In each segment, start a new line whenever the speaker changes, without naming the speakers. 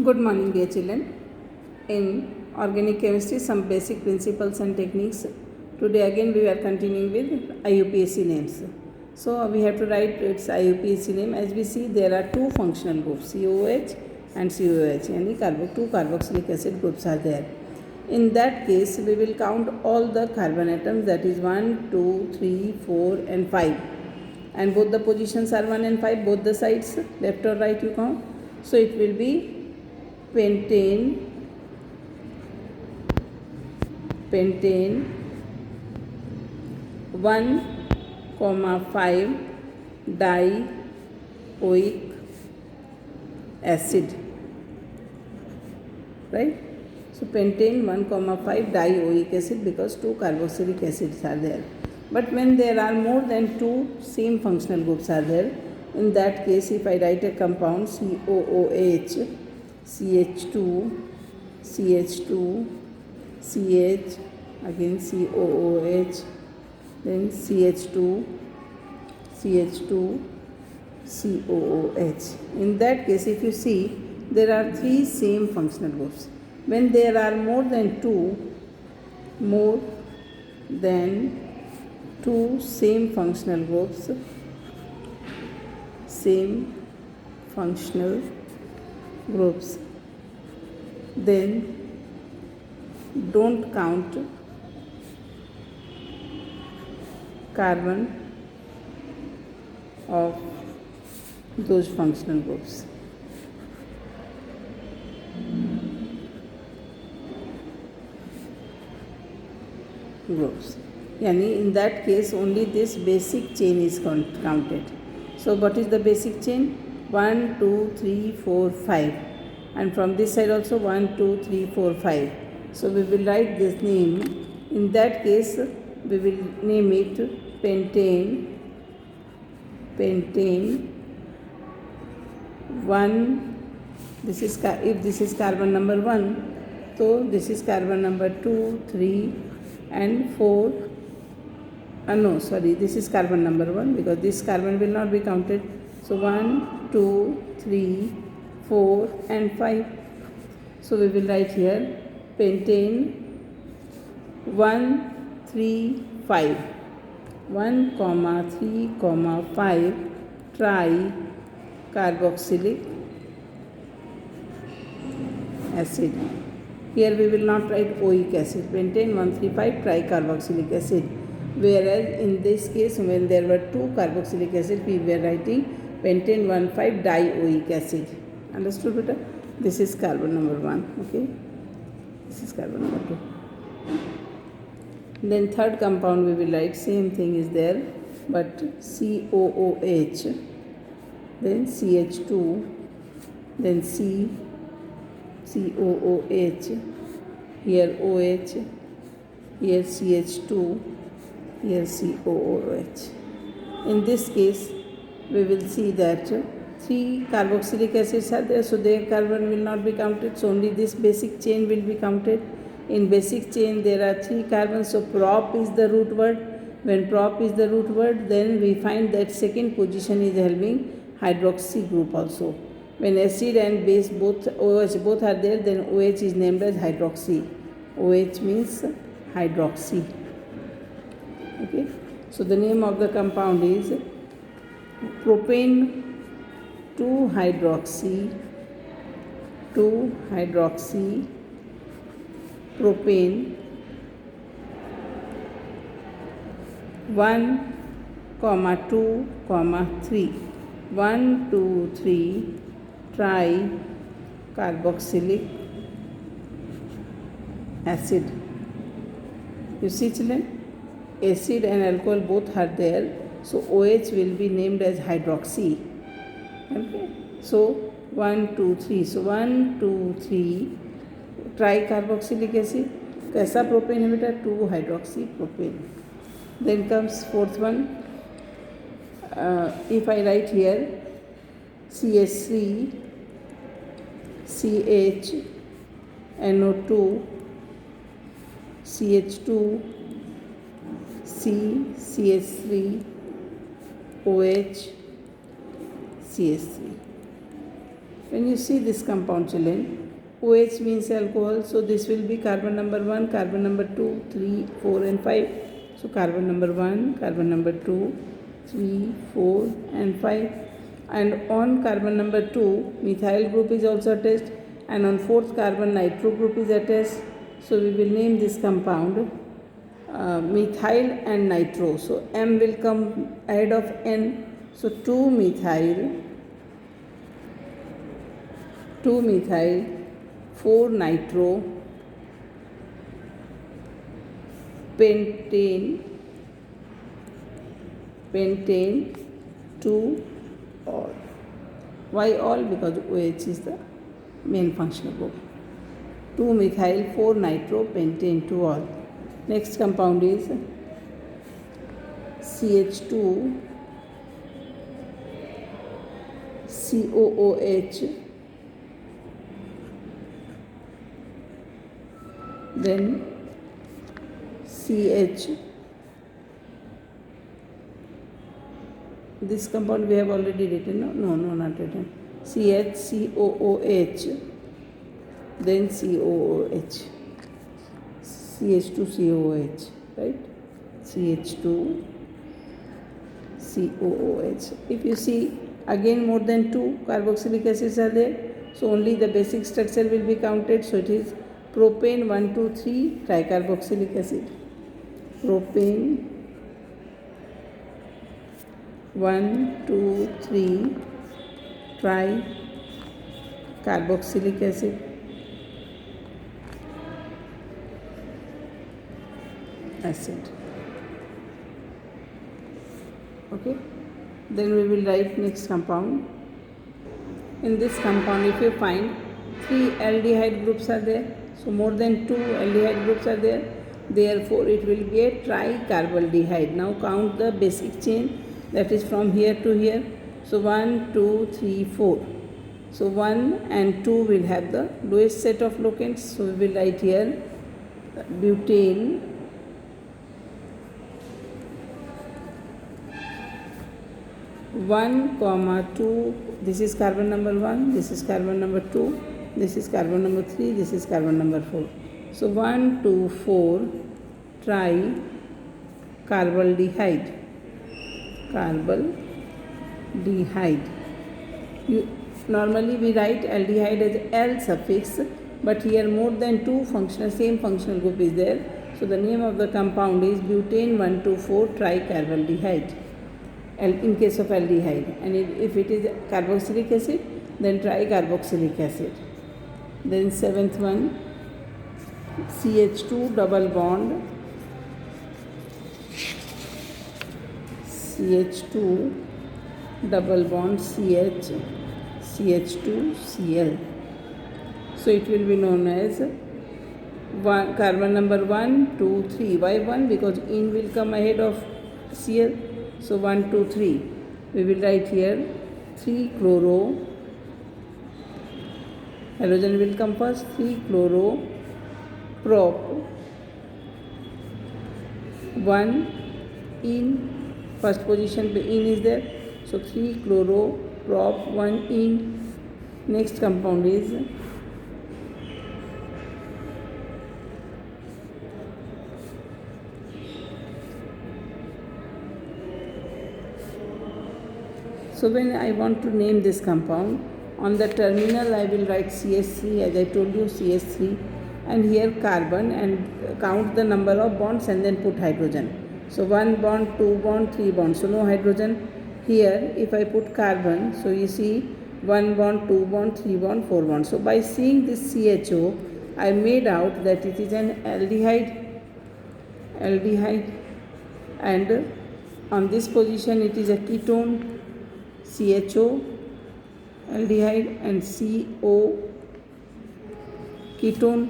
Good morning, dear children. In organic chemistry, some basic principles and techniques. Today again we are continuing with IUPAC names. So we have to write its IUPAC name. As we see, there are two functional groups, COOH and COOH, and two carboxylic acid groups are there. In that case, we will count all the carbon atoms, that is 1, 2, 3, 4 and 5. And both the positions are 1 and 5, both the sides, left or right you count. So it will be pentane 1,5 dioic acid, right? So pentane 1,5 dioic acid, because two carboxylic acids are there. But when there are more than two same functional groups are there, in that case if I write a compound COOH, CH2, CH2, CH, again COOH, then CH2, CH2, COOH. In that case, if you see, there are three same functional groups. When there are more than two same functional groups, then don't count carbon of those functional groups. Yani in that case only this basic chain is counted. So what is the basic chain? 1, 2, 3, 4, 5, and from this side also 1, 2, 3, 4, 5. So we will write this name. In that case we will name it pentane 1. This is, if this is carbon number 1, so this is carbon number 2, 3 and 4. This is carbon number 1, because this carbon will not be counted. So 1, 2, 3, 4 and 5. So we will write here pentane 1, 3, 5, 1, 3, 5 tricarboxylic acid. Here we will not write oic acid, pentane 135 tricarboxylic acid. Whereas in this case, when there were two carboxylic acid, we were writing pentane 1,5 dioic acid. Understood, beta? This is carbon number 1. Okay, this is carbon number 2. Then third compound we will write, same thing is there, but COOH, then CH2, then COOH, here OH, here CH2, here COOH. In this case, we will see that three carboxylic acids are there, so their carbon will not be counted, so only this basic chain will be counted. In basic chain there are three carbons, so prop is the root word. When prop is the root word, then we find that second position is having hydroxy group also. When acid and base both OH both are there, then OH is named as hydroxy. OH means hydroxy. Okay, so the name of the compound is propane 2-hydroxy propane 1, 2, 3, 1, 2, 3 tricarboxylic acid. You see, children, acid and alcohol both are there, so OH will be named as hydroxy. Okay, so 1, 2, 3, so 1, 2, 3 tricarboxylic acid. कैसा propane है बेटा? 2-hydroxy propane. Then comes fourth one. If I write here CH3, CH, NO2, CH2, CH3, OH, CH3. When you see this compound, children, OH means alcohol, so this will be carbon number 1, carbon number 2, 3, 4 and 5. So carbon number 1, carbon number 2, 3, 4 and 5. And on carbon number 2, methyl group is also attached, and on fourth carbon nitro group is attached. So we will name this compound methyl and nitro. So M will come ahead of N. So 2-methyl, 4-nitro, pentane, 2-all. Why all? Because OH is the main functional group. 2-methyl, 4-nitro, pentane, 2-all. Next compound is CH2, COOH, then CH. This compound we have already written, no, not written. CH, then COOH, CH2COOH, right? CH2 COOH. If you see, again more than 2 carboxylic acids are there, so only the basic structure will be counted. So it is propane 1, 2, 3 tricarboxylic acid. Propane 1, 2, 3 tricarboxylic acid. Okay, then we will write next compound. In this compound, if you find 3 aldehyde groups are there, so more than 2 aldehyde groups are there, therefore it will be a tricarbaldehyde. Now count the basic chain, that is from here to here. So 1, 2, 3, 4. So 1 and 2 will have the lowest set of locants. So we will write here butane 1, 2, this is carbon number 1, this is carbon number 2, this is carbon number 3, this is carbon number 4. So 1, 2, 4 tricarbaldehyde. Normally we write aldehyde as L suffix, but here more than 2 same functional group is there. So the name of the compound is butane 1, 2, 4 tricarbaldehyde. In case of aldehyde, and if it is carboxylic acid, then tricarboxylic acid. Then 7th one, CH2 double bond, CH2 double bond CH, CH2Cl. So it will be known as carbon number 1, 2, 3. Why 1? Because in will come ahead of Cl. So 1, 2, 3. We will write here 3-chloro. Halogen will come first. 3-chloro prop 1 in. First position in is there. So 3-chloro prop 1 in. Next compound is so when I want to name this compound, on the terminal I will write CH3, as I told you, CH3, and here carbon, and count the number of bonds and then put hydrogen. So 1 bond, 2 bond, 3 bonds, so no hydrogen. Here if I put carbon, so you see 1 bond, 2 bond, 3 bond, 4 bond. So by seeing this CHO, I made out that it is an aldehyde, and on this position it is a ketone, CHO aldehyde, and CO ketone.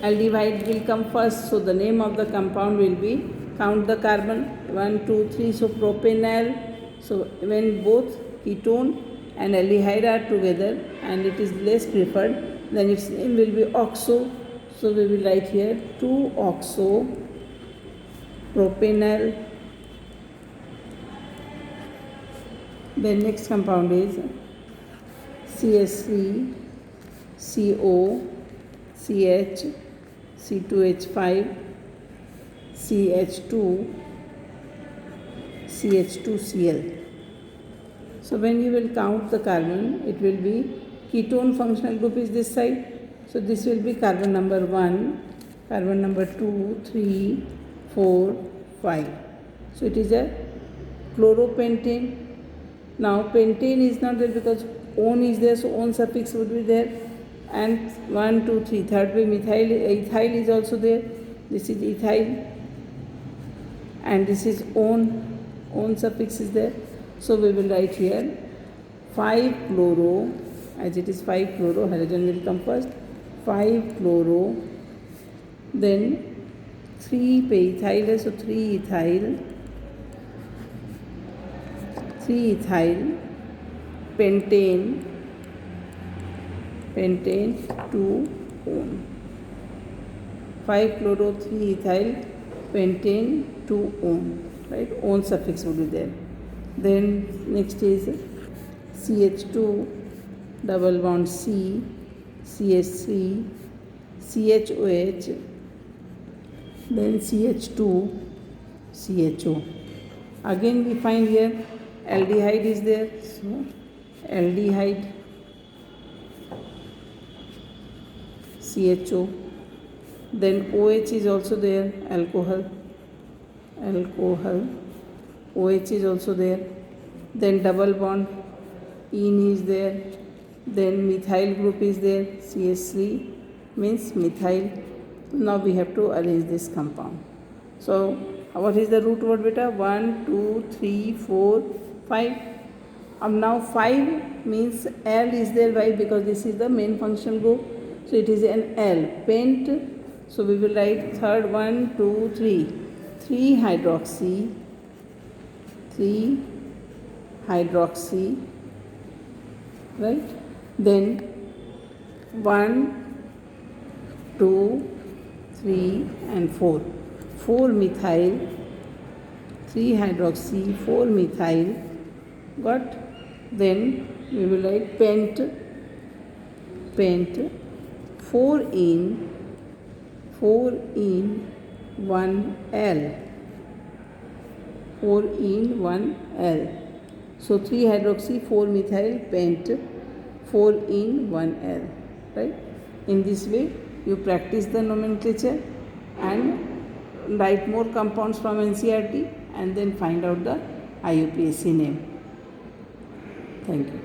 Aldehyde will come first, so the name of the compound will be, count the carbon, 1, 2, 3, so propanal. So when both ketone and aldehyde are together and it is less preferred, then its name will be oxo. So we will write here 2-oxo propanal Then next compound is CH3, CO, CH, C2H5, CH2, CH2Cl. So when you will count the carbon, it will be ketone functional group is this side. So this will be carbon number 1, carbon number 2, 3, 4, 5. So it is a chloropentane. Now pentane is not there because one is there, so one suffix would be there. And 1, 2, 3, third way ethyl is also there. This is ethyl, and this is one suffix is there. So we will write here 5-chloro, as it is 5-chloro, halogen will come first, 5-chloro, then 3 पे ethyl है, so 3 ethyl, pentane 2 one. 5-chloro, 3 ethyl, pentane 2 one, right? One suffix would be there. Then next is CH2 double bond C, CH3, CHOH, then CH2, CHO. Again we find here aldehyde is there, so aldehyde, CHO, then OH is also there, alcohol, OH is also there, then double bond ene is there, then methyl group is there, CH3 means methyl. Now we have to arrange this compound. So what is the root word beta? 1, 2, 3, 4, 5. Now 5 means L is there. Why? Because this is the main functional group. So it is an L, pent. So we will write third 1, 2, 3. 3 hydroxy, right? Then 1, 2, 3 and 4. 4 methyl, 3 hydroxy, 4 methyl, got? Then we will write pent, 4 in 1 L, 4 in 1 L. So 3 hydroxy, 4 methyl, pent, 4 in 1 L, right? In this way you practice the nomenclature and write more compounds from NCERT and then find out the IUPAC name. Thank you.